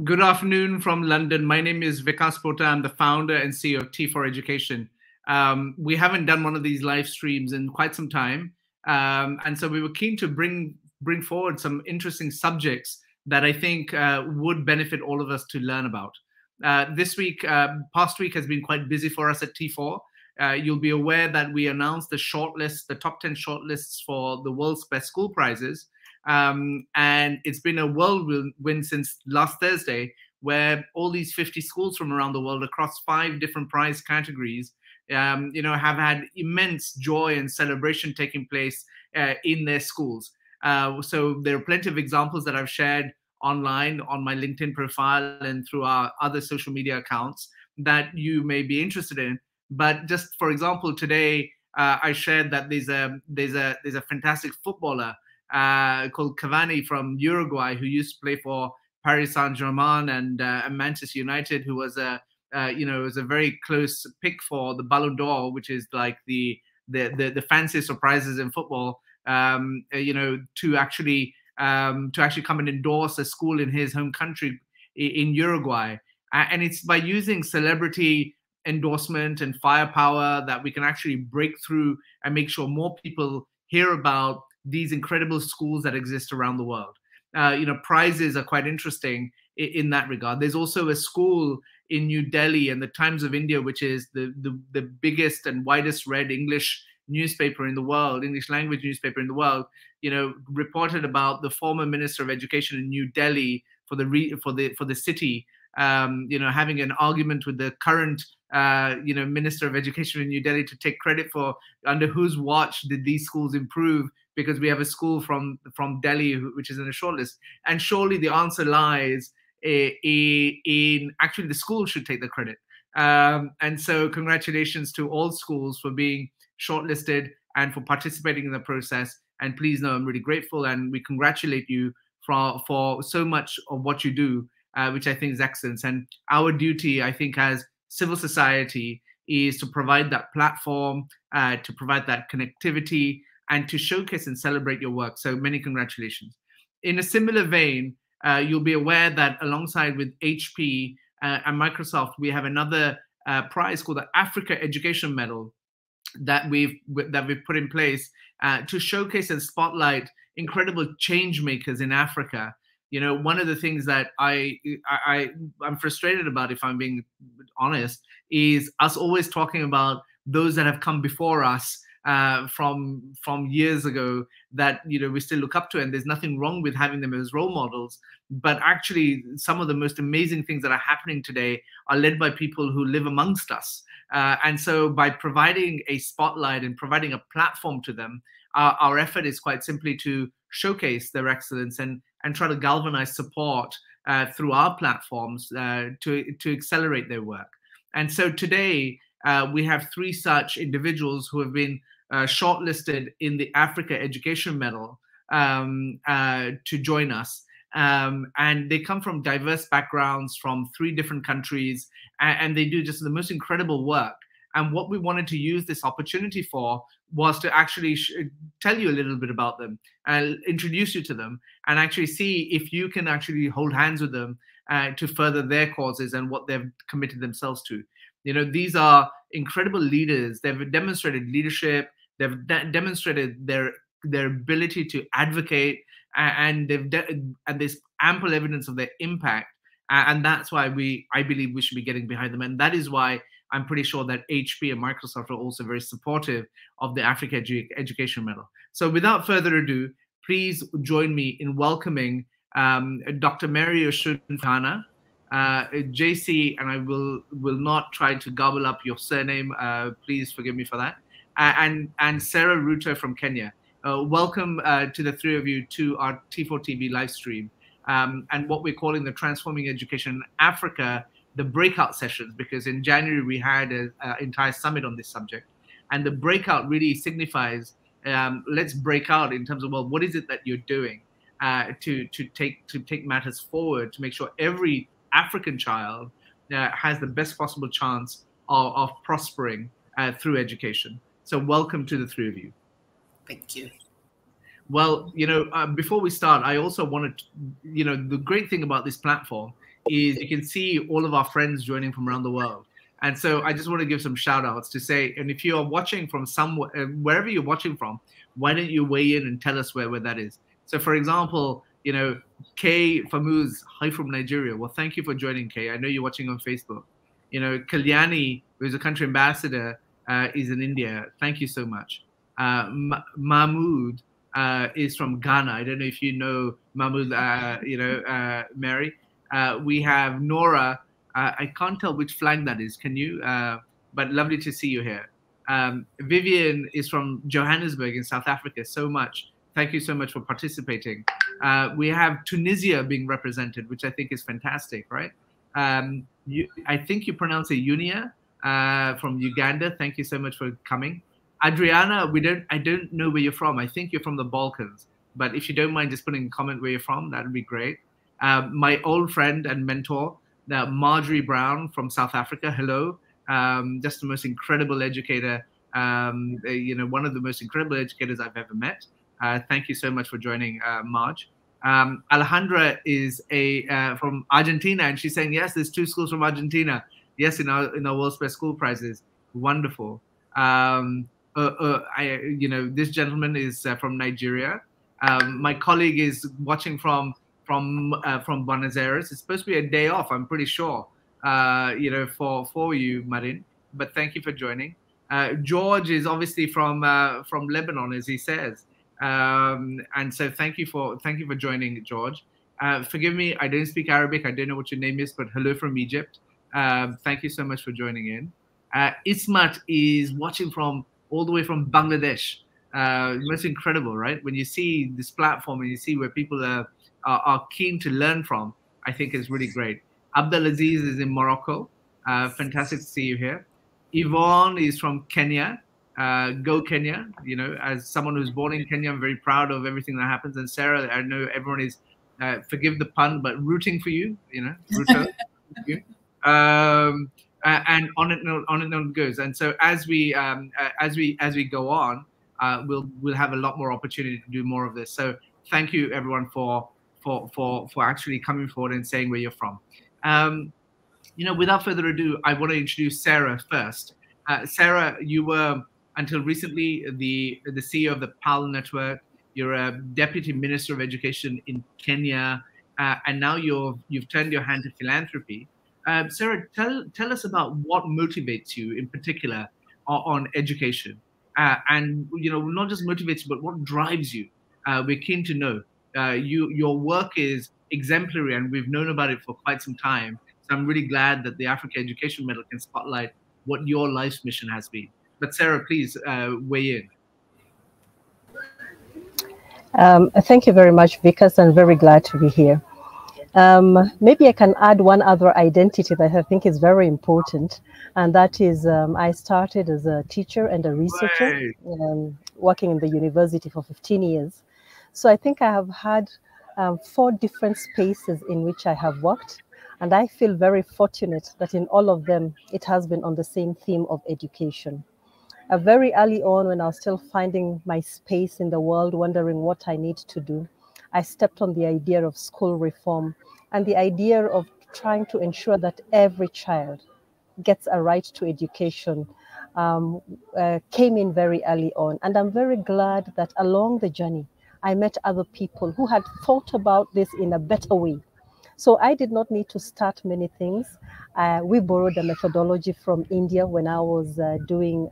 Good afternoon from London. My name is Vikas Pota. I'm the founder and CEO of T4 Education. We haven't done one of these live streams in quite some time. And so we were keen to bring forward some interesting subjects that I think would benefit all of us to learn about. This week, past week has been quite busy for us at T4. You'll be aware that we announced the shortlist, the top 10 shortlists for the world's best school prizes. And it's been a whirlwind since last Thursday, where all these 50 schools from around the world across 5 different prize categories, have had immense joy and celebration taking place in their schools. So there are plenty of examples that I've shared online on my LinkedIn profile and through our other social media accounts that you may be interested in. But just for example, today I shared that there's a fantastic footballer called Cavani from Uruguay, who used to play for Paris Saint-Germain and Manchester United, who was was a very close pick for the Ballon d'Or, which is like the fanciest of prizes in football. To actually come and endorse a school in his home country in Uruguay, and it's by using celebrity endorsement and firepower that we can actually break through and make sure more people hear about these incredible schools that exist around the world. Prizes are quite interesting in that regard. There's also a school in New Delhi and the Times of India, which is the biggest and widest read English newspaper in the world, English language newspaper in the world, reported about the former Minister of Education in New Delhi for the city, having an argument with the current Minister of Education in New Delhi to take credit for under whose watch did these schools improve, because we have a school from Delhi which is in a shortlist. And surely the answer lies in actually the school should take the credit. And so congratulations to all schools for being shortlisted and for participating in the process. And please know I'm really grateful, and we congratulate you for so much of what you do, which I think is excellent. And our duty, I think, as civil society is to provide that platform, to provide that connectivity, and to showcase and celebrate your work. So many congratulations. In a similar vein, you'll be aware that alongside with HP and Microsoft, we have another prize called the Africa Education Medal that we've put in place to showcase and spotlight incredible change makers in Africa. One of the things that I'm frustrated about, if I'm being honest, is us always talking about those that have come before us from years ago that we still look up to, and there's nothing wrong with having them as role models. But actually, some of the most amazing things that are happening today are led by people who live amongst us. And so by providing a spotlight and providing a platform to them, our effort is quite simply to showcase their excellence and try to galvanize support through our platforms to accelerate their work. And so today, we have 3 such individuals who have been shortlisted in the Africa Education Medal to join us. And they come from diverse backgrounds from 3 different countries, and they do just the most incredible work. And what we wanted to use this opportunity for was to actually tell you a little bit about them and introduce you to them, and actually see if you can actually hold hands with them to further their causes and what they've committed themselves to. These are incredible leaders. They've demonstrated leadership. They've demonstrated their ability to advocate, and there's ample evidence of their impact. And that's why I believe we should be getting behind them. And that is why I'm pretty sure that HP and Microsoft are also very supportive of the Africa Education Medal. So without further ado, please join me in welcoming Dr. Mary Ashun, JC, and I will not try to gobble up your surname. Please forgive me for that. And Sarah Ruto from Kenya. Welcome to the 3 of you to our T4 TV live stream, and what we're calling the Transforming Education in Africa, the breakout sessions, because in January we had an entire summit on this subject. And the breakout really signifies, let's break out in terms of, well, what is it that you're doing to take matters forward, to make sure every African child has the best possible chance of prospering through education. So welcome to the 3 of you. Thank you. Well, before we start, I also wanted, the great thing about this platform is you can see all of our friends joining from around the world. And so I just want to give some shout outs to say, and if you are watching from somewhere, wherever you're watching from, why don't you weigh in and tell us where that is? So, for example, Kay Famuz, hi from Nigeria. Well, thank you for joining, Kay. I know you're watching on Facebook. Kalyani, who's a country ambassador, is in India. Thank you so much. Mahmood is from Ghana. I don't know if you know Mahmood, Mary. We have Nora. I can't tell which flag that is. Can you? But lovely to see you here. Vivian is from Johannesburg in South Africa. So much. Thank you so much for participating. We have Tunisia being represented, which I think is fantastic, right? I think you pronounce it Unia from Uganda. Thank you so much for coming. Adriana, I don't know where you're from. I think you're from the Balkans. But if you don't mind just putting a comment where you're from, that would be great. My old friend and mentor, Marjorie Brown from South Africa. Hello. Just the most incredible educator, one of the most incredible educators I've ever met. Thank you so much for joining, Marge. Alejandra is from Argentina, and she's saying, yes, there's 2 schools from Argentina. Yes, in our World's Best School Prizes. Wonderful. This gentleman is from Nigeria. My colleague is watching from Buenos Aires. It's supposed to be a day off, I'm pretty sure, for you, Marin. But thank you for joining. George is obviously from Lebanon, as he says. And so thank you for joining, George. Forgive me, I don't speak Arabic. I don't know what your name is, but hello from Egypt. Thank you so much for joining in. Ismat is watching all the way from Bangladesh. Most incredible, right? When you see this platform and you see where people are keen to learn from, I think it's really great. Abdelaziz is in Morocco. Fantastic to see you here. Yvonne is from Kenya. Go Kenya. As someone who's born in Kenya, I'm very proud of everything that happens. And Sarah, I know everyone is, forgive the pun, but rooting for you, Ruto. And on it goes. And so as we go on, we'll have a lot more opportunity to do more of this. So thank you everyone for actually coming forward and saying where you're from. Without further ado, I want to introduce Sarah first. Sarah, you were until recently the CEO of the PAL Network. You're a Deputy Minister of Education in Kenya, and now you've turned your hand to philanthropy. Sarah, tell us about what motivates you in particular on education, and not just motivates you, but what drives you. We're keen to know. Your work is exemplary, and we've known about it for quite some time. So I'm really glad that the Africa Education Medal can spotlight what your life's mission has been. But Sarah, please weigh in. Thank you very much, Vikas. I'm very glad to be here. Maybe I can add one other identity that I think is very important, and that is I started as a teacher and a researcher, working in the university for 15 years. So I think I have had 4 different spaces in which I have worked, and I feel very fortunate that in all of them, it has been on the same theme of education. Very early on, when I was still finding my space in the world, wondering what I need to do, I stepped on the idea of school reform and the idea of trying to ensure that every child gets a right to education came in very early on. And I'm very glad that along the journey, I met other people who had thought about this in a better way. So I did not need to start many things. We borrowed a methodology from India when I was doing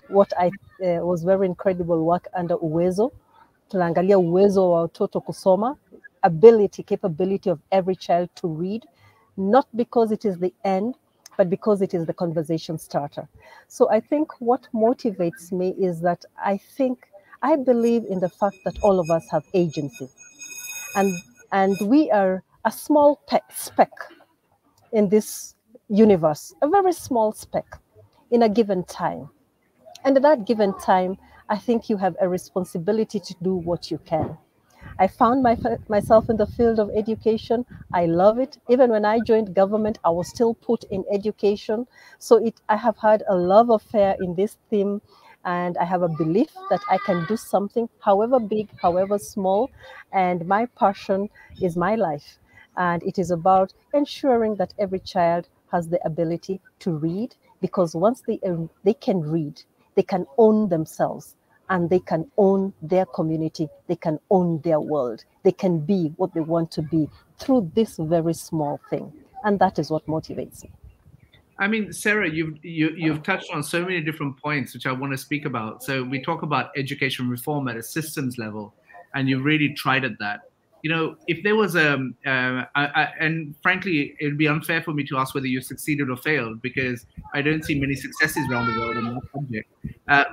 what I was very incredible work under Uwezo. Tunaangalia uwezo wa watoto kusoma, capability of every child to read, not because it is the end, but because it is the conversation starter. So I think what motivates me is that I believe in the fact that all of us have agency. And we are a small speck in this universe, a very small speck in a given time. And at that given time, I think you have a responsibility to do what you can. I found myself in the field of education. I love it. Even when I joined government, I was still put in education. So I have had a love affair in this theme, and I have a belief that I can do something, however big, however small, and my passion is my life. And it is about ensuring that every child has the ability to read, because once they can read, they can own themselves and they can own their community, they can own their world, they can be what they want to be through this very small thing. And that is what motivates me. I mean, Sarah, you've touched on so many different points which I want to speak about. So we talk about education reform at a systems level, and you really tried at that. You know, if there was and frankly, it would be unfair for me to ask whether you succeeded or failed, because I don't see many successes around the world in that subject.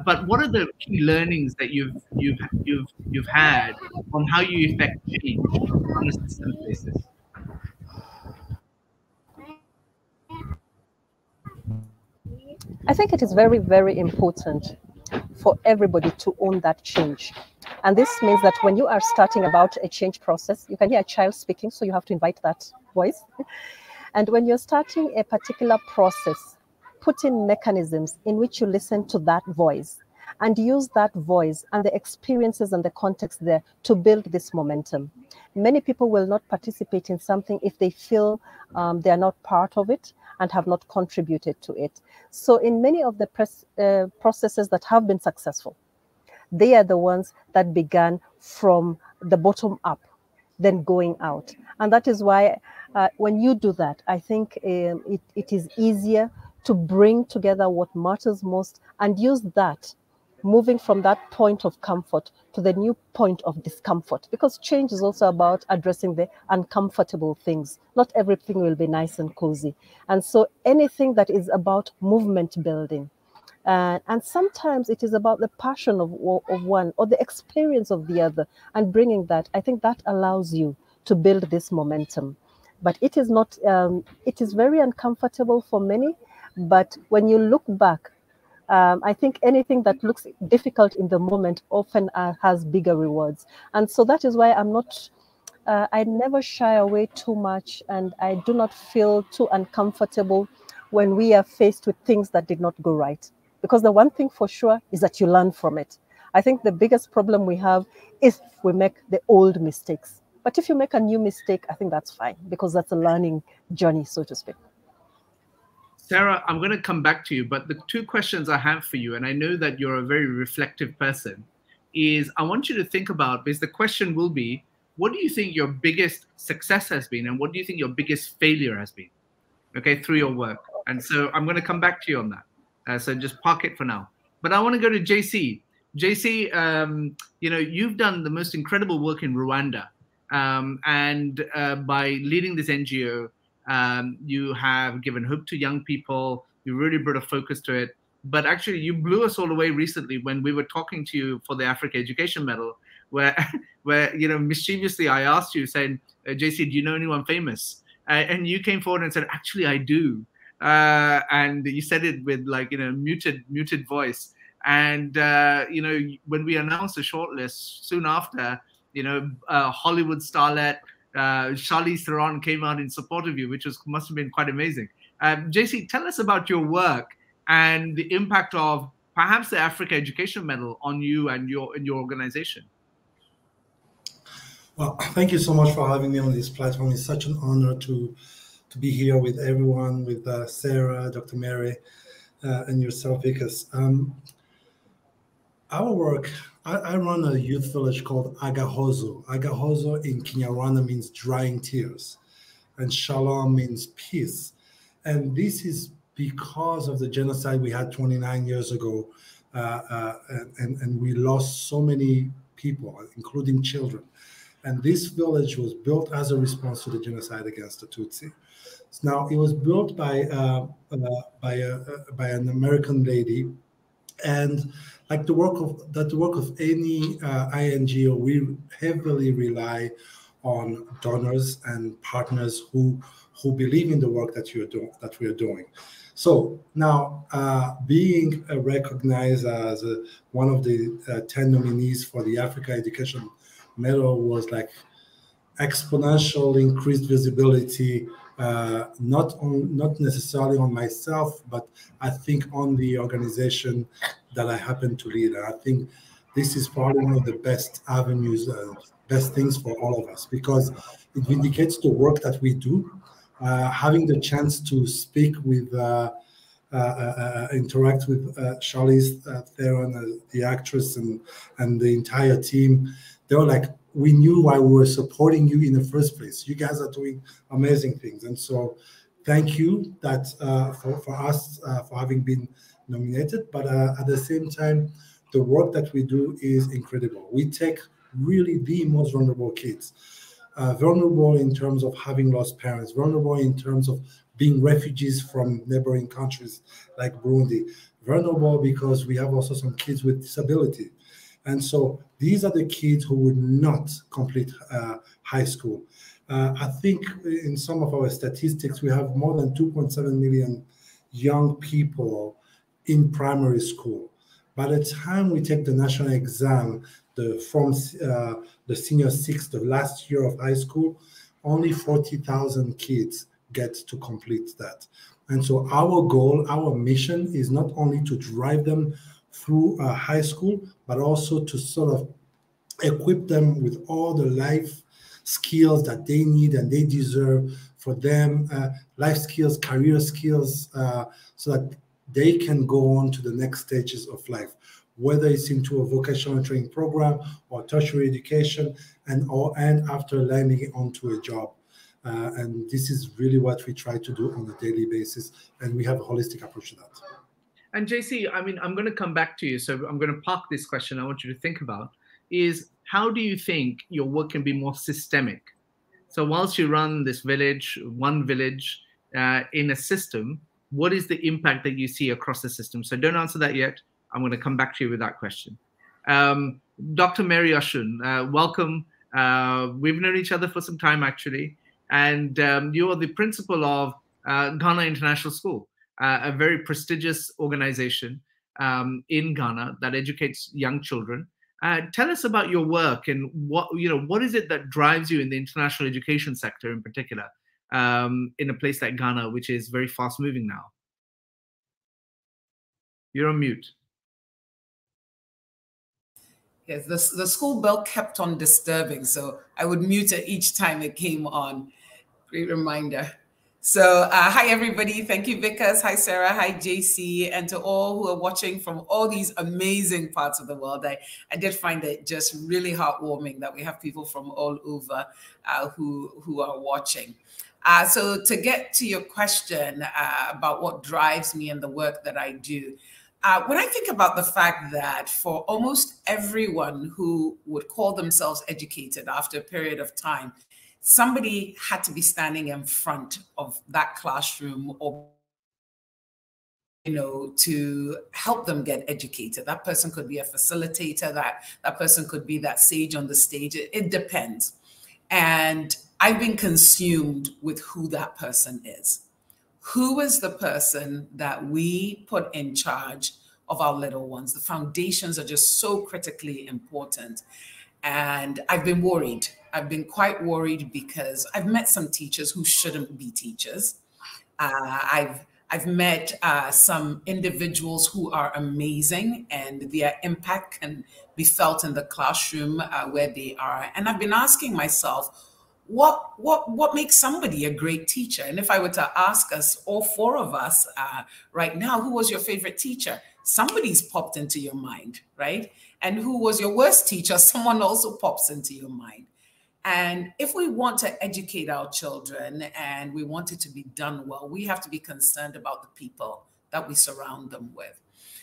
But what are the key learnings that you've had on how you effect change on a systems basis? I think it is very, very important for everybody to own that change. And this means that when you are starting about a change process, you can hear a child speaking, so you have to invite that voice. And when you're starting a particular process, put in mechanisms in which you listen to that voice and use that voice and the experiences and the context there to build this momentum. Many people will not participate in something if they feel they are not part of it and have not contributed to it. So in many of the processes that have been successful, they are the ones that began from the bottom up, then going out. And that is why when you do that, I think it is easier to bring together what matters most and use that, moving from that point of comfort to the new point of discomfort, because change is also about addressing the uncomfortable things. Not everything will be nice and cozy. And so anything that is about movement building, and sometimes it is about the passion of one or the experience of the other, and bringing that, I think that allows you to build this momentum. But it is not, it is very uncomfortable for many, but when you look back, I think anything that looks difficult in the moment often has bigger rewards. And so that is why I'm not, I never shy away too much, and I do not feel too uncomfortable when we are faced with things that did not go right. Because the one thing for sure is that you learn from it. I think the biggest problem we have is we make the old mistakes. But if you make a new mistake, I think that's fine, because that's a learning journey, so to speak. Sarah, I'm going to come back to you, but the two questions I have for you, and I know that you're a very reflective person, is I want you to think about, because the question will be, what do you think your biggest success has been, and what do you think your biggest failure has been, okay, through your work? And so I'm going to come back to you on that. So just park it for now. But I want to go to JC. JC, you know, you've done the most incredible work in Rwanda, and by leading this NGO, you have given hope to young people. You really brought a focus to it. But actually, you blew us all away recently when we were talking to you for the Africa Education Medal, where you know, mischievously I asked you, saying, JC, do you know anyone famous? And you came forward and said, actually, I do. And you said it with, like, you know, muted voice. And you know, when we announced the shortlist soon after, you know, Hollywood starlet Charlize Theron came out in support of you, which must have been quite amazing. JC, tell us about your work and the impact of perhaps the Africa Education Medal on you and your organization. Well, thank you so much for having me on this platform. It's such an honor to be here with everyone, with Sarah, Dr. Mary, and yourself, Vikas. Our work, I run a youth village called Agahozo. Agahozo in Kinyarwanda means drying tears, and Shalom means peace. And this is because of the genocide we had 29 years ago, and we lost so many people, including children. And this village was built as a response to the genocide against the Tutsi. Now, it was built by an American lady, and like the work of any INGO, we heavily rely on donors and partners who believe in the work that we are doing. So now, being recognized as one of the 10 nominees for the Africa Education Medal was like exponential increased visibility, not necessarily on myself, but I think on the organization that I happen to lead. And I think this is probably one of the best avenues best things for all of us, because it vindicates the work that we do. Having the chance to speak with, interact with Charlize Theron, the actress, and the entire team, they were like, we knew why we were supporting you in the first place. You guys are doing amazing things. And so thank you that for us for having been nominated. But at the same time, the work that we do is incredible. We take really the most vulnerable kids, vulnerable in terms of having lost parents, vulnerable in terms of being refugees from neighboring countries like Burundi, vulnerable because we have also some kids with disability. And so these are the kids who would not complete high school. I think in some of our statistics, we have more than 2.7 million young people in primary school. By the time we take the national exam, the senior sixth, the last year of high school, only 40,000 kids get to complete that. And so our goal, our mission is not only to drive them through high school, but also to sort of equip them with all the life skills that they need and they deserve for them, life skills, career skills, so that they can go on to the next stages of life, whether it's into a vocational training program or tertiary education, and after landing onto a job. And this is really what we try to do on a daily basis, and we have a holistic approach to that. And JC, I mean, I'm going to come back to you, so I'm going to park this question. I want you to think about is, how do you think your work can be more systemic? So whilst you run this village, one village in a system, what is the impact that you see across the system? So don't answer that yet. I'm going to come back to you with that question. Dr. Mary Ashun, welcome. We've known each other for some time, actually. And you are the principal of Ghana International School, a very prestigious organization in Ghana that educates young children. Tell us about your work and what is it that drives you in the international education sector in particular, in a place like Ghana, which is very fast moving now. You're on mute. Yes, the school bell kept on disturbing, so I would mute it each time it came on. Great reminder. So hi, everybody. Thank you, Vikas. Hi, Sarah. Hi, JC. And to all who are watching from all these amazing parts of the world. I did find it just really heartwarming that we have people from all over who are watching. So to get to your question about what drives me in the work that I do, when I think about the fact that for almost everyone who would call themselves educated after a period of time, somebody had to be standing in front of that classroom or, to help them get educated. That person could be a facilitator, that person could be that sage on the stage. It depends. And I've been consumed with who that person is. Who is the person that we put in charge of our little ones? The foundations are just so critically important. And I've been worried. I've been quite worried because I've met some teachers who shouldn't be teachers. I've met some individuals who are amazing and their impact can be felt in the classroom where they are. And I've been asking myself, what makes somebody a great teacher? And if I were to ask us, all four of us right now, who was your favorite teacher? Somebody's popped into your mind, right? And who was your worst teacher? Someone also pops into your mind. And if we want to educate our children and we want it to be done well, we have to be concerned about the people that we surround them with.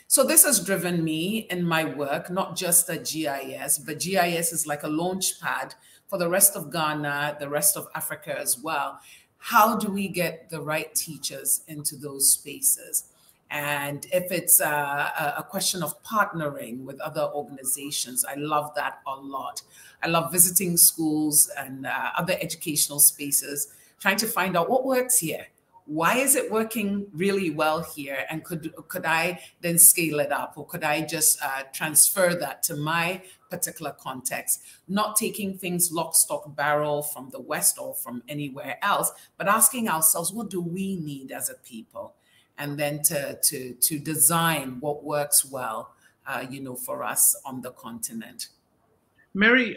So this has driven me in my work, not just at GIS, but GIS is like a launch pad for the rest of Ghana, the rest of Africa as well. How do we get the right teachers into those spaces? And if it's a question of partnering with other organizations, I love that a lot. I love visiting schools and other educational spaces, trying to find out what works here. Why is it working really well here? And could I then scale it up? Or could I just transfer that to my particular context? Not taking things lock, stock, barrel from the West or from anywhere else, but asking ourselves, what do we need as a people? And then to design what works well, for us on the continent. Mary,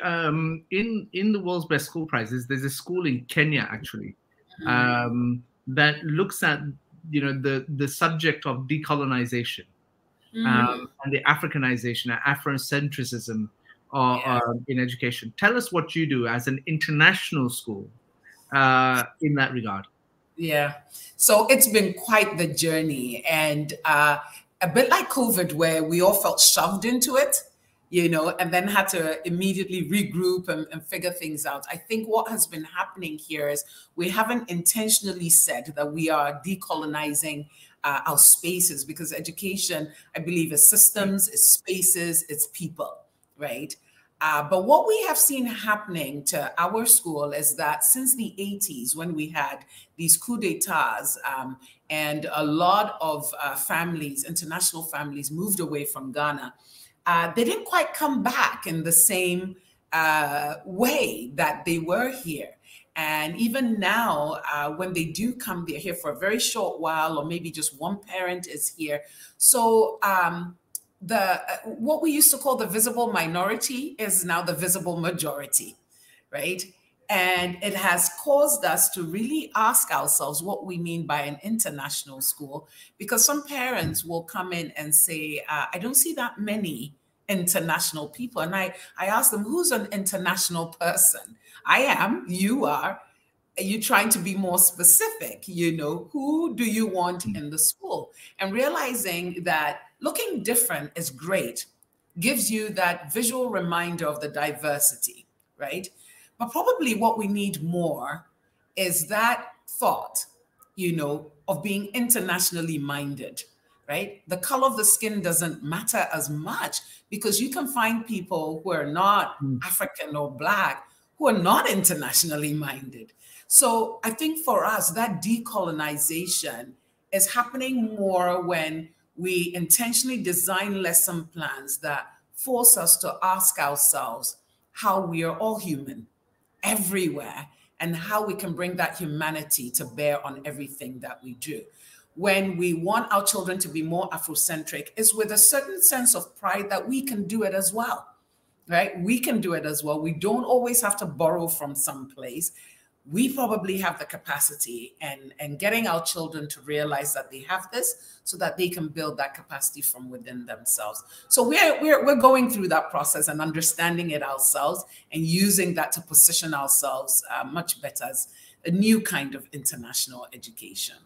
in the World's Best School Prizes, there's a school in Kenya actually that looks at the subject of decolonization and the Africanization and Afrocentrism in education. Tell us what you do as an international school in that regard. Yeah, so it's been quite the journey, and a bit like COVID, where we all felt shoved into it, and then had to immediately regroup and figure things out. I think what has been happening here is we haven't intentionally said that we are decolonizing our spaces, because education, I believe, is systems, it's spaces, it's people, right? But what we have seen happening to our school is that since the 80s, when we had these coups d'etats and a lot of families, international families, moved away from Ghana, they didn't quite come back in the same way that they were here. And even now, when they do come, they're here for a very short while, or maybe just one parent is here. So what we used to call the visible minority is now the visible majority, right? And it has caused us to really ask ourselves what we mean by an international school, because some parents will come in and say, I don't see that many international people. And I ask them, who's an international person? I am, you are. Are you trying to be more specific? Who do you want in the school? And realizing that looking different is great, gives you that visual reminder of the diversity, right? But probably what we need more is that thought, of being internationally minded, right? The color of the skin doesn't matter as much, because you can find people who are not African or Black who are not internationally minded. So I think for us, that decolonization is happening more when we intentionally design lesson plans that force us to ask ourselves how we are all human everywhere, and how we can bring that humanity to bear on everything that we do. When we want our children to be more Afrocentric, is with a certain sense of pride that we can do it as well, right? We can do it as well. We don't always have to borrow from someplace. We probably have the capacity, and getting our children to realize that they have this, so that they can build that capacity from within themselves. So we're going through that process and understanding it ourselves, and using that to position ourselves much better as a new kind of international education.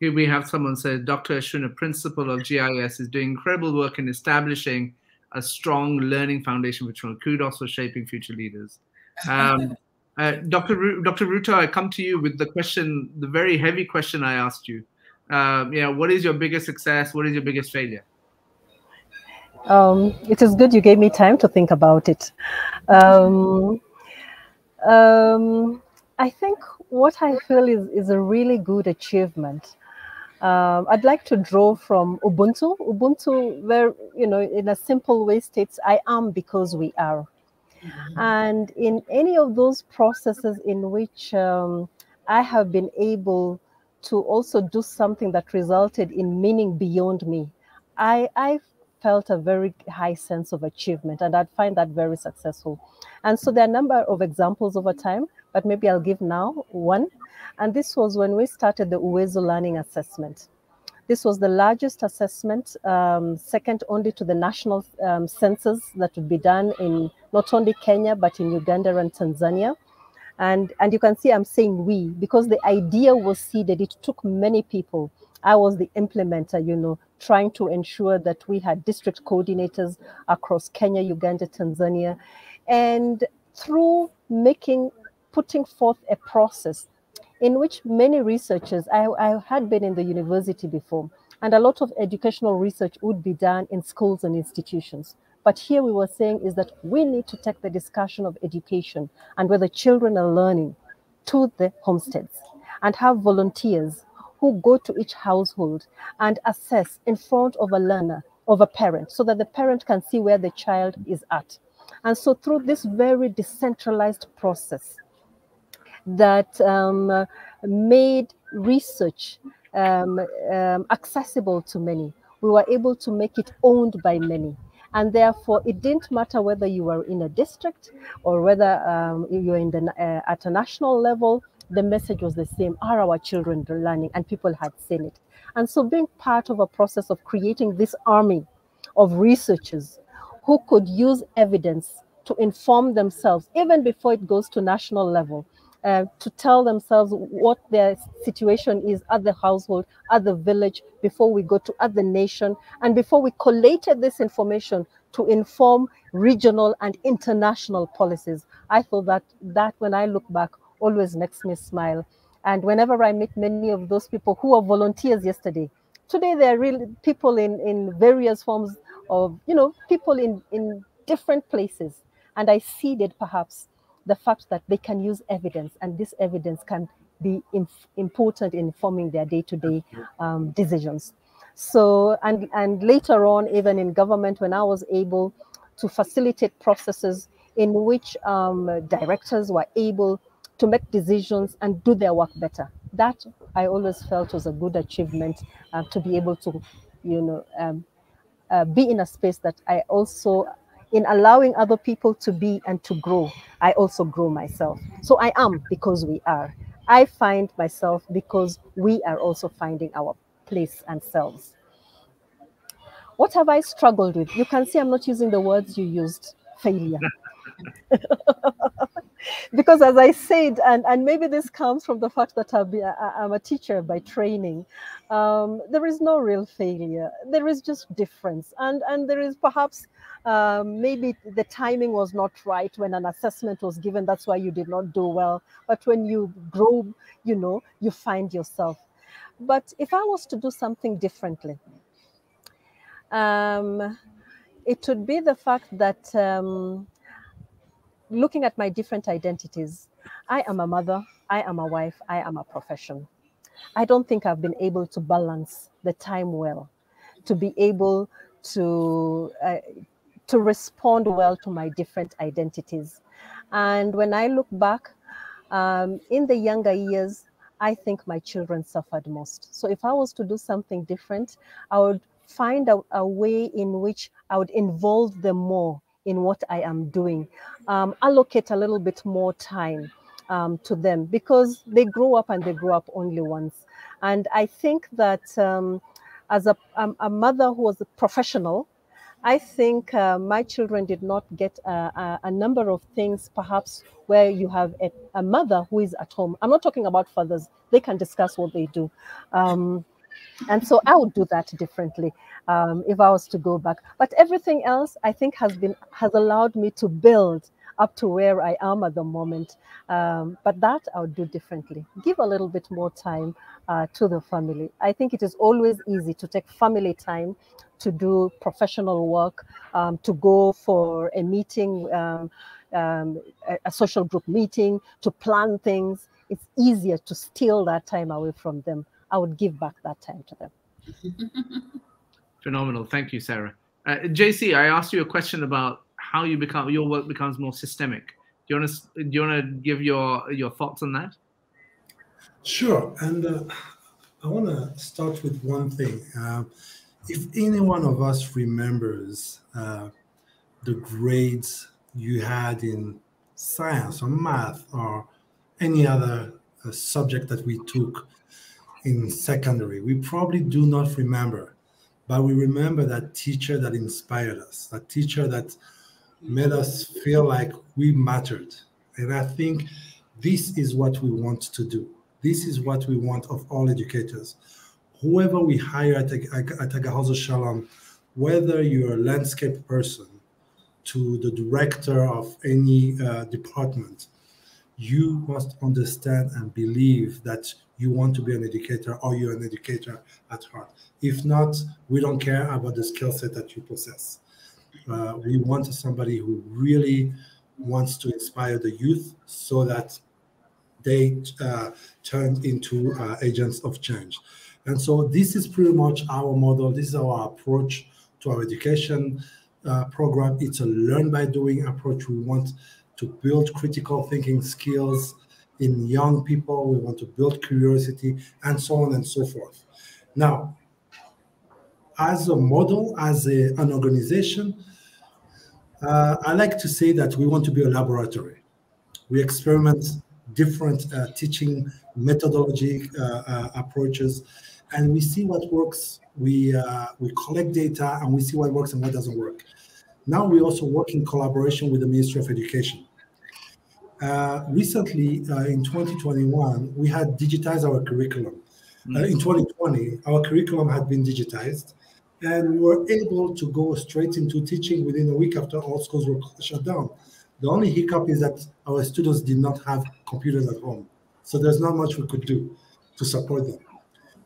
Here we have someone say, Dr. Ashun, a principal of GIS, is doing incredible work in establishing a strong learning foundation for children. Kudos for shaping future leaders. Dr. Ruto, I come to you with the question, the very heavy question I asked you. What is your biggest success? What is your biggest failure? It is good you gave me time to think about it. I think what I feel is a really good achievement. I'd like to draw from Ubuntu. Ubuntu, where, in a simple way states, I am because we are. And in any of those processes in which I have been able to also do something that resulted in meaning beyond me, I felt a very high sense of achievement, and I'd find that very successful. And so there are a number of examples over time, but maybe I'll give now one. And this was when we started the Uwezo Learning Assessment. This was the largest assessment, second only to the national census that would be done in not only Kenya, but in Uganda and Tanzania. And you can see I'm saying we, because the idea was seeded. It took many people. I was the implementer, trying to ensure that we had district coordinators across Kenya, Uganda, Tanzania. And through putting forth a process in which many researchers, I had been in the university before, and a lot of educational research would be done in schools and institutions. But here we were saying is that we need to take the discussion of education and where the children are learning to the homesteads, and have volunteers who go to each household and assess in front of a learner, of a parent, so that the parent can see where the child is at. And so through this very decentralized process, that made research accessible to many, we were able to make it owned by many. And therefore, it didn't matter whether you were in a district or whether you were in at a national level, the message was the same. Are our children learning? And people had seen it. And so being part of a process of creating this army of researchers who could use evidence to inform themselves, even before it goes to national level, to tell themselves what their situation is at the household, at the village, before we go to at the nation, and before we collated this information to inform regional and international policies. I thought that when I look back, always makes me smile. And whenever I meet many of those people who were volunteers yesterday, today they're really people in various forms of, people in different places. And I see that perhaps the fact that they can use evidence, and this evidence can be important in forming their day-to-day decisions. So, and later on, even in government, when I was able to facilitate processes in which directors were able to make decisions and do their work better, that I always felt was a good achievement, to be able to, be in a space that I also, in allowing other people to be and to grow, I also grow myself. So I am because we are. I find myself because we are also finding our place and selves. What have I struggled with? You can see I'm not using the words you used, failure. Because as I said, and maybe this comes from the fact that I'm a teacher by training, there is no real failure. There is just difference. And there is perhaps, maybe the timing was not right when an assessment was given. That's why you did not do well. But when you grow, you find yourself. But if I was to do something differently, it would be the fact that looking at my different identities, I am a mother, I am a wife, I am a profession. I don't think I've been able to balance the time well, to be able to respond well to my different identities. And when I look back, in the younger years, I think my children suffered most. So if I was to do something different, I would find a way in which I would involve them more in what I am doing, allocate a little bit more time to them, because they grow up and they grow up only once. And I think that as a mother who was a professional, I think my children did not get a number of things, perhaps, where you have a mother who is at home. I'm not talking about fathers. They can discuss what they do. And so I would do that differently if I was to go back. But everything else, I think, has allowed me to build up to where I am at the moment. But that I would do differently. Give a little bit more time to the family. I think it is always easy to take family time to do professional work, to go for a meeting, a social group meeting, to plan things. It's easier to steal that time away from them. I would give back that time to them. Phenomenal. Thank you, Sarah. JC, I asked you a question about how your work becomes more systemic. Do you want to give your thoughts on that? Sure. And I want to start with one thing. If any one of us remembers the grades you had in science or math or any other subject that we took in secondary, we probably do not remember, but we remember that teacher that inspired us, that teacher that made us feel like we mattered. And I think this is what we want to do. This is what we want of all educators. Whoever we hire at Agahozo Shalom, whether you're a landscape person to the director of any department, you must understand and believe that you want to be an educator, or you're an educator at heart. If not, we don't care about the skill set that you possess. We want somebody who really wants to inspire the youth so that they turn into agents of change. And so this is pretty much our model. This is our approach to our education program. It's a learn by doing approach. We want to build critical thinking skills in young people. We want to build curiosity, and so on and so forth. Now, as a model, as an organization, I like to say that we want to be a laboratory. We experiment different teaching methodology approaches, and we see what works. We collect data and we see what works and what doesn't work. Now we also work in collaboration with the Ministry of Education. Recently, in 2021, we had digitized our curriculum. In 2020, our curriculum had been digitized, and we were able to go straight into teaching within a week after all schools were shut down. The only hiccup is that our students did not have computers at home. So there's not much we could do to support them.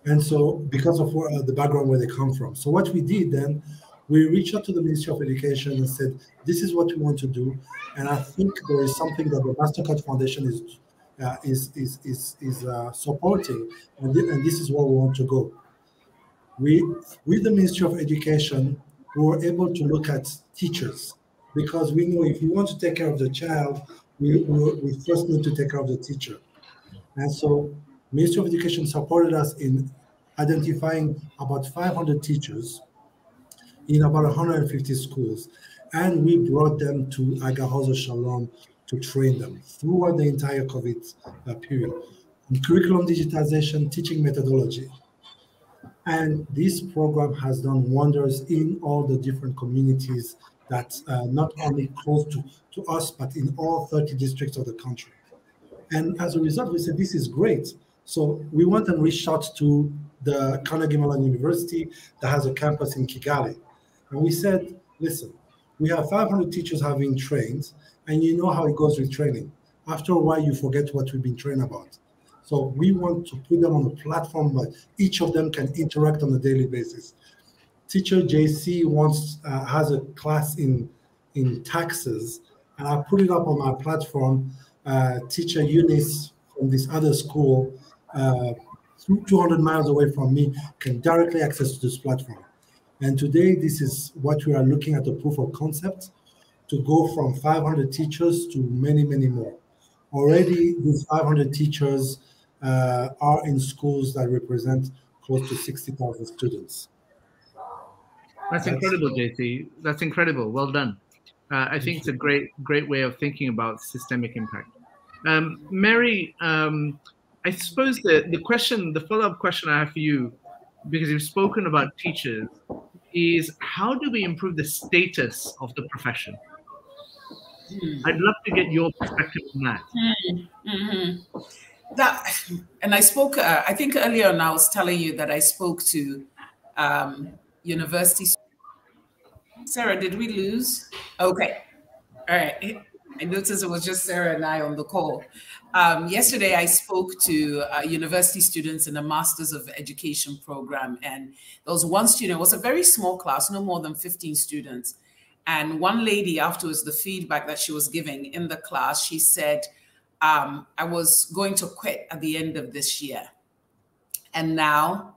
And so because of the background where they come from. So what we did then, we reached out to the Ministry of Education and said, this is what we want to do. And I think there is something that the MasterCard Foundation is supporting, and this is where we want to go. With the Ministry of Education, we were able to look at teachers, because we know if we want to take care of the child, we first need to take care of the teacher. And so Ministry of Education supported us in identifying about 500 teachers in about 150 schools. And we brought them to Agahozo Shalom to train them throughout the entire COVID period. On curriculum digitization, teaching methodology. And this program has done wonders in all the different communities that not only close to us, but in all 30 districts of the country. And as a result, we said, this is great. So we went and reached out to the Carnegie Mellon University that has a campus in Kigali. And we said, listen, we have 500 teachers having trained, and you know how it goes with training. After a while, you forget what we've been trained about. So we want to put them on a platform where each of them can interact on a daily basis. Teacher JC has a class in taxes, and I put it up on my platform. Teacher Eunice from this other school, 200 miles away from me, can directly access this platform. And today, this is what we are looking at, the proof of concept, to go from 500 teachers to many, many more. Already, these 500 teachers are in schools that represent close to 60,000 students. That's incredible, JC. That's incredible. Well done. I think it's a great way of thinking about systemic impact. Mary, I suppose the follow-up question I have for you, because you've spoken about teachers, is how do we improve the status of the profession? I'd love to get your perspective on that. And I spoke, I think earlier on, I was telling you that I spoke to university. Sarah, did we lose? Okay. All right. I noticed it was just Sarah and I on the call. Yesterday, I spoke to university students in a Masters of Education program. And there was one student, it was a very small class, no more than 15 students. And one lady afterwards, the feedback that she was giving in the class, she said, I was going to quit at the end of this year. And now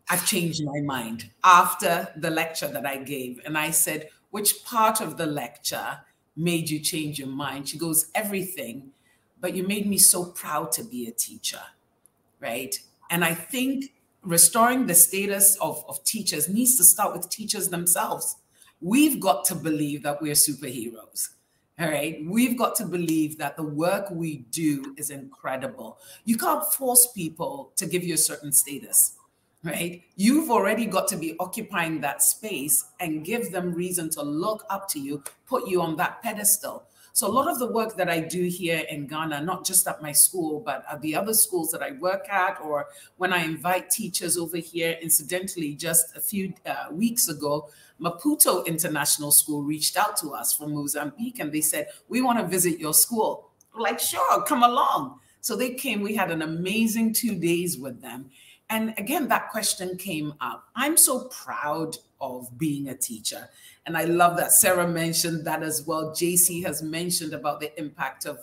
I've changed my mind after the lecture that I gave. And I said, which part of the lecture made you change your mind? She goes, everything, but you made me so proud to be a teacher, right? And I think restoring the status of teachers needs to start with teachers themselves. We've got to believe that we're superheroes, all right? We've got to believe that the work we do is incredible. You can't force people to give you a certain status, right? You've already got to be occupying that space and give them reason to look up to you, put you on that pedestal. So a lot of the work that I do here in Ghana, not just at my school, but at the other schools that I work at, or when I invite teachers over here, incidentally, just a few weeks ago, Maputo International School reached out to us from Mozambique, and they said, we want to visit your school. We're like, sure, come along. So they came, we had an amazing 2 days with them. And again, that question came up. I'm so proud of being a teacher. And I love that Sarah mentioned that as well. JC has mentioned about the impact of,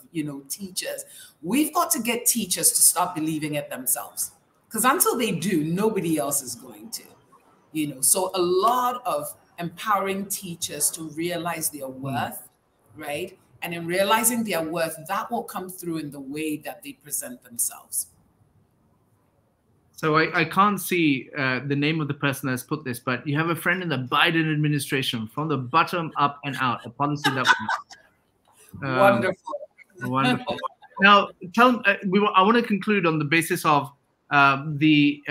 teachers. We've got to get teachers to start believing it themselves. Because until they do, nobody else is going to, So a lot of empowering teachers to realize their worth, right? And in realizing their worth, that will come through in the way that they present themselves. So I can't see the name of the person that's put this, but you have a friend in the Biden administration, from the bottom up and out, a policy that wonderful. Wonderful. Now, I want to conclude on the basis of the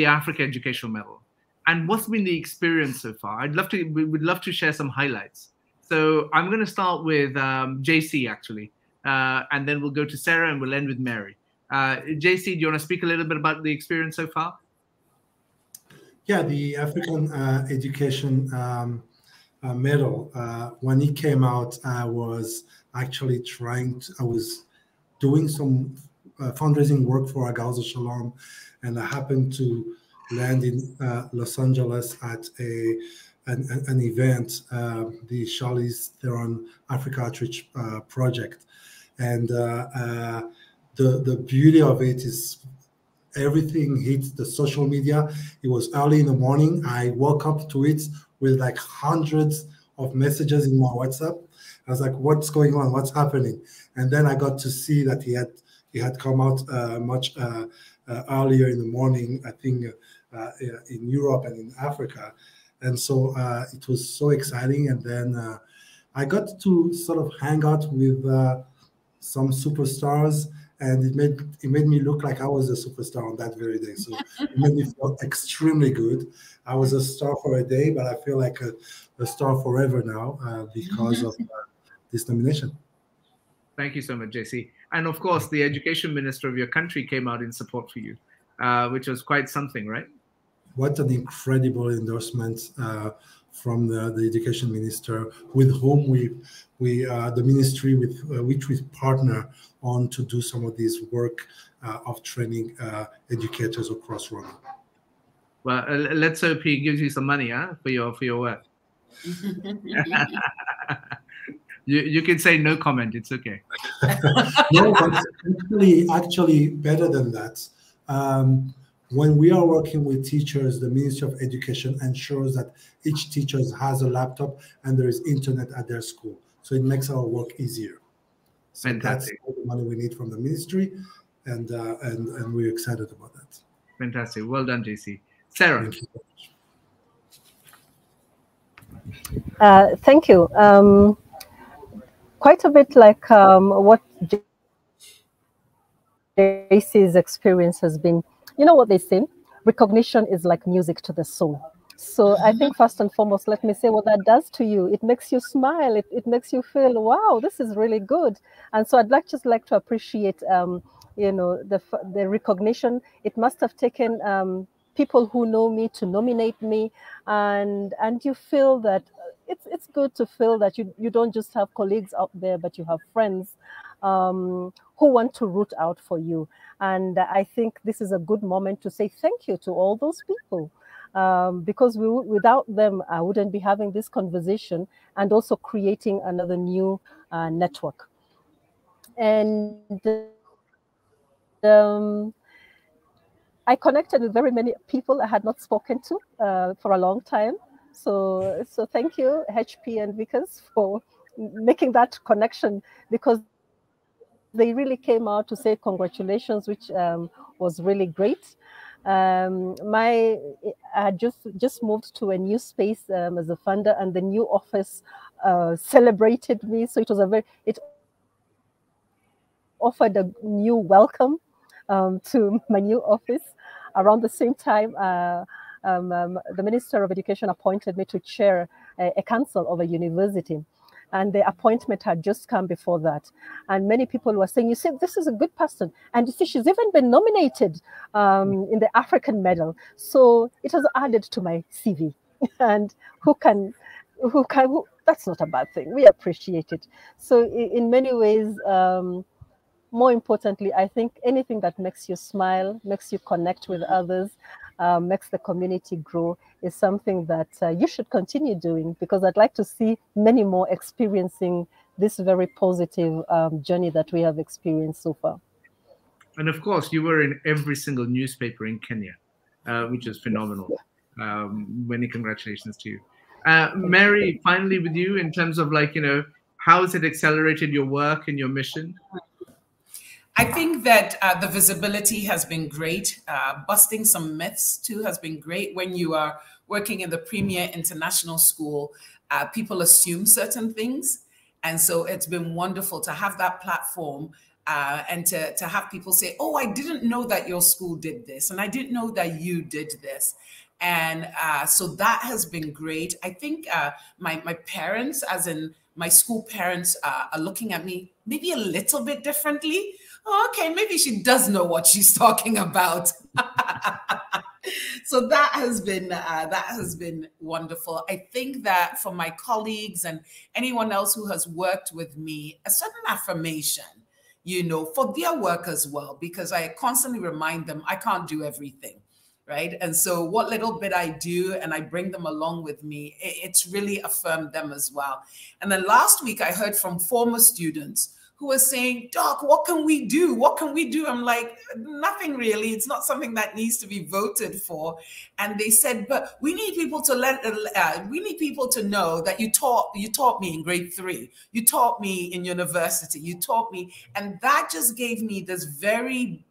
Africa Educational Medal, and what's been the experience so far. We would love to share some highlights. So I'm going to start with JC actually, and then we'll go to Sarah, and we'll end with Mary. JC, do you want to speak a little bit about the experience so far? Yeah, the African Education Medal, when it came out, I was actually I was doing some fundraising work for Agauza Shalom, and I happened to land in Los Angeles at an event, the Charlize Theron Africa Outreach Project. And the beauty of it is everything hits the social media. It was early in the morning. I woke up to it with like hundreds of messages in my WhatsApp. I was like, what's going on? What's happening? And then I got to see that he had come out much earlier in the morning, I think in Europe and in Africa. And so it was so exciting. And then I got to sort of hang out with some superstars, and it made me look like I was a superstar on that very day. So it made me feel extremely good. I was a star for a day, but I feel like a star forever now because of this nomination. Thank you so much, JC. And of course, the education minister of your country came out in support for you, which was quite something, right? What an incredible endorsement from the education minister, with whom the ministry with which we partner on to do some of this work of training educators across Rwanda. Well, let's hope he gives you some money, for your work. You can say no comment. It's okay. No, but actually better than that. When we are working with teachers, the Ministry of Education ensures that each teacher has a laptop and there is internet at their school. So it makes our work easier. So Fantastic. That's all the money we need from the ministry, and we're excited about that. Fantastic. Well done, JC. Sarah. Thank you so much. Thank you. Quite a bit like what JC's experience has been. You know what they say? Recognition is like music to the soul. So I think first and foremost, let me say what that does to you. It makes you smile. It makes you feel, wow, this is really good. And so I'd just like to appreciate, the recognition. It must have taken people who know me to nominate me, and you feel that it's good to feel that you don't just have colleagues out there, but you have friends who want to root out for you. And I think this is a good moment to say thank you to all those people, because without them, I wouldn't be having this conversation and also creating another new network. And I connected with very many people I had not spoken to for a long time. So thank you, HP and Vickers, for making that connection, because they really came out to say congratulations, which was really great. I had just moved to a new space as a funder, and the new office celebrated me. So it offered a new welcome to my new office. Around the same time, the Minister of Education appointed me to chair a council of a university. And the appointment had just come before that. And many people were saying, you see, this is a good person. And you see, she's even been nominated in the African Medal. So it has added to my CV. And that's not a bad thing. We appreciate it. So in many ways, more importantly, I think anything that makes you smile, makes you connect with others, makes the community grow is something that you should continue doing, because I'd like to see many more experiencing this very positive journey that we have experienced so far. And of course, you were in every single newspaper in Kenya, which is phenomenal. Yeah. Many congratulations to you. Mary, finally with you, in terms of how has it accelerated your work and your mission? I think that the visibility has been great. Busting some myths too has been great. When you are working in the premier international school, people assume certain things. And so it's been wonderful to have that platform and to have people say, oh, I didn't know that your school did this. And I didn't know that you did this. And so that has been great. I think my parents, as in my school parents, are looking at me maybe a little bit differently. Oh, okay, maybe she does know what she's talking about. So that has been wonderful. I think that for my colleagues and anyone else who has worked with me, a certain affirmation, you know, for their work as well, because I constantly remind them I can't do everything, right? And so what little bit I do and I bring them along with me, it's really affirmed them as well. And then last week I heard from former students who were saying, Doc, what can we do? What can we do? I'm like, nothing really. It's not something that needs to be voted for. And they said, but we need people to we need people to know that you taught me in grade 3. You taught me in university. You taught me. And that just gave me this very,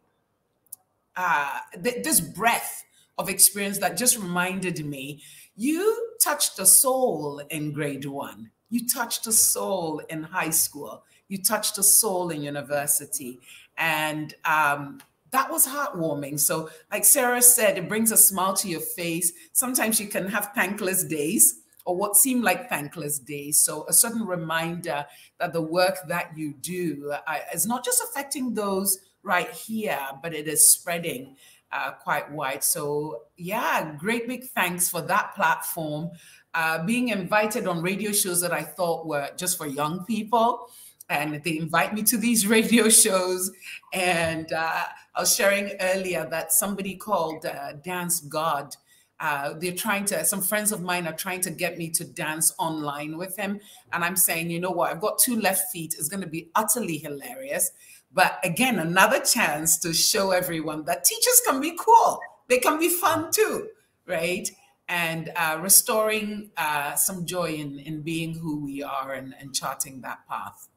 this breadth of experience that just reminded me, you touched a soul in grade 1. You touched a soul in high school. You touched a soul in university. And that was heartwarming. So like Sarah said, it brings a smile to your face. Sometimes you can have thankless days or what seem like thankless days. So a certain reminder that the work that you do is not just affecting those right here, but it is spreading quite wide. So yeah, great big thanks for that platform. Being invited on radio shows that I thought were just for young people. And they invite me to these radio shows. And I was sharing earlier that somebody called Dance God, some friends of mine are trying to get me to dance online with him. And I'm saying, you know what, I've got 2 left feet. It's going to be utterly hilarious. But again, another chance to show everyone that teachers can be cool. They can be fun too, right? And restoring some joy in being who we are and charting that path.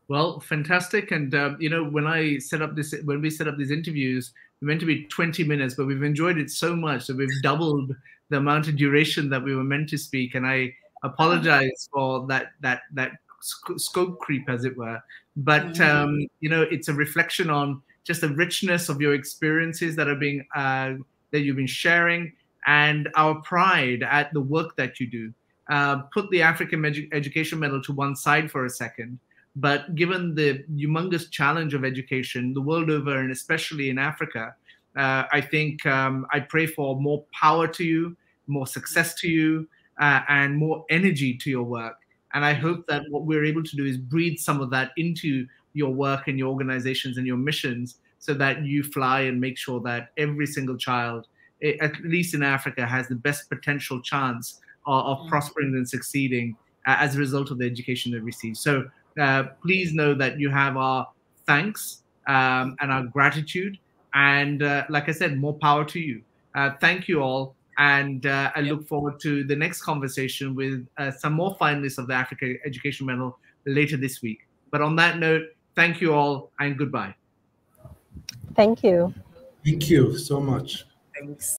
Well, fantastic. And, you know, when we set up these interviews, we meant to be 20 minutes, but we've enjoyed it so much that we've doubled the amount of duration that we were meant to speak. And I apologize for that scope creep, as it were. But, you know, it's a reflection on just the richness of your experiences that are being, that you've been sharing, and our pride at the work that you do. Put the African Education Medal to one side for a second. But given the humongous challenge of education the world over, and especially in Africa, I think I pray for more power to you, more success to you, and more energy to your work. And I hope that what we're able to do is breathe some of that into your work and your organizations and your missions, so that you fly and make sure that every single child, at least in Africa, has the best potential chance of prospering and succeeding as a result of the education they receive. So please know that you have our thanks and our gratitude. And like I said, more power to you. Thank you all. And I look forward to the next conversation with some more finalists of the Africa Education Medal later this week. But on that note, thank you all and goodbye. Thank you. Thank you so much. Thanks.